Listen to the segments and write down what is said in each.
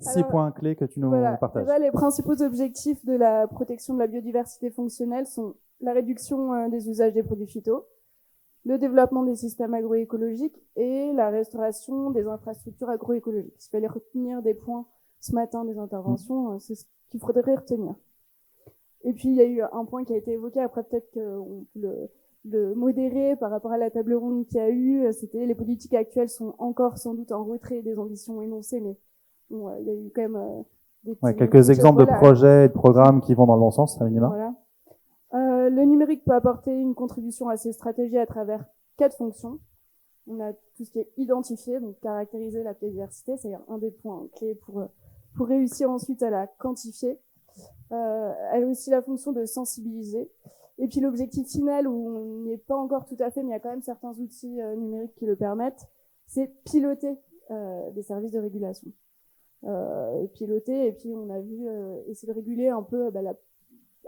6 points clés que tu nous partages. Déjà, les principaux objectifs de la protection de la biodiversité fonctionnelle sont la réduction des usages des produits phytos, le développement des systèmes agroécologiques et la restauration des infrastructures agroécologiques. Il fallait retenir des points ce matin des interventions, c'est ce qu'il faudrait retenir. Et puis, il y a eu un point qui a été évoqué, après peut-être qu'on peut le modérer par rapport à la table ronde qu'il y a eu, c'était les politiques actuelles sont encore sans doute en retrait des ambitions énoncées, mais bon, il y a eu quand même quelques exemples de projets et de programmes qui vont dans le bon sens, à minima. Voilà. Le numérique peut apporter une contribution à ces stratégies à travers 4 fonctions. On a tout ce qui est identifier, donc caractériser la biodiversité, c'est un des points clés pour réussir ensuite à la quantifier. Elle a aussi la fonction de sensibiliser. Et puis l'objectif final, où on n'y est pas encore tout à fait, mais il y a quand même certains outils numériques qui le permettent, c'est piloter des services de régulation. Piloter, et puis on a vu essayer de réguler un peu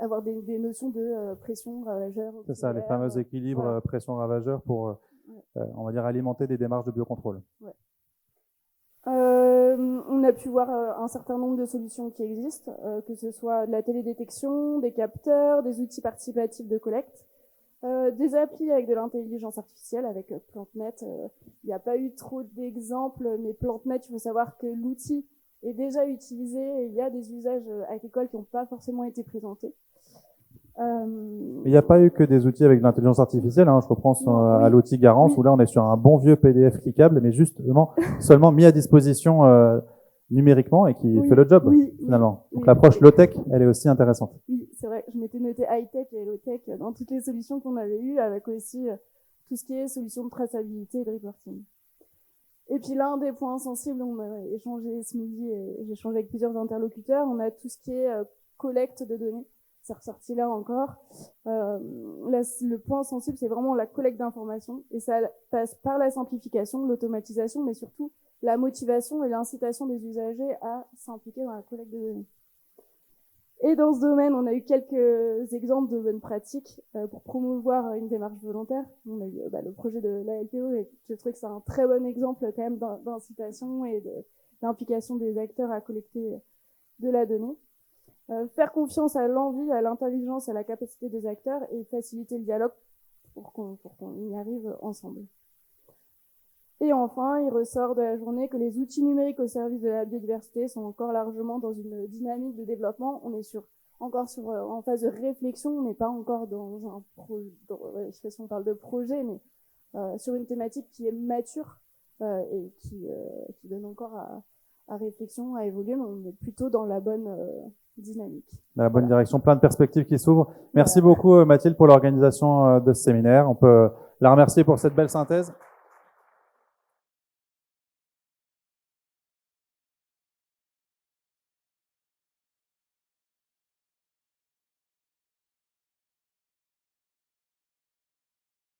avoir des notions de pression ravageur. C'est ça, les fameux équilibres voilà. Pression ravageur pour, on va dire, alimenter des démarches de biocontrôle. Ouais. On a pu voir un certain nombre de solutions qui existent, que ce soit de la télédétection, des capteurs, des outils participatifs de collecte, des applis avec de l'intelligence artificielle, avec PlanteNet. Il n'y a pas eu trop d'exemples, mais PlanteNet, il faut savoir que l'outil est déjà utilisé et il y a des usages agricoles qui n'ont pas forcément été présentés. Il n'y a pas eu que des outils avec de l'intelligence artificielle, hein. Je reprends à l'outil Garance, où là on est sur un bon vieux PDF cliquable, mais justement seulement mis à disposition numériquement et qui fait le job finalement. Donc l'approche low-tech, elle est aussi intéressante. Oui, c'est vrai. Je m'étais noté high-tech et low-tech dans toutes les solutions qu'on avait eues, avec aussi tout ce qui est solutions de traçabilité et de reporting. Et puis l'un des points sensibles, on a échangé ce midi et j'ai échangé avec plusieurs interlocuteurs, on a tout ce qui est collecte de données. C'est ressorti là encore. Le point sensible, c'est vraiment la collecte d'informations et ça passe par la simplification, l'automatisation, mais surtout la motivation et l'incitation des usagers à s'impliquer dans la collecte de données. Et dans ce domaine, on a eu quelques exemples de bonnes pratiques pour promouvoir une démarche volontaire. On a eu le projet de l'ALPO et je trouve que c'est un très bon exemple quand même d'incitation et d'implication des acteurs à collecter de la donnée. Faire confiance à l'envie, à l'intelligence, à la capacité des acteurs et faciliter le dialogue pour qu'on y arrive ensemble. Et enfin, il ressort de la journée que les outils numériques au service de la biodiversité sont encore largement dans une dynamique de développement. On est encore en phase de réflexion, on n'est pas encore dans un projet, je sais pas si on parle de projet, mais sur une thématique qui est mature et qui donne encore à réflexion, à évoluer, mais on est plutôt dans la bonne dynamique. Dans la bonne direction, plein de perspectives qui s'ouvrent. Merci beaucoup Mathilde pour l'organisation de ce séminaire. On peut la remercier pour cette belle synthèse.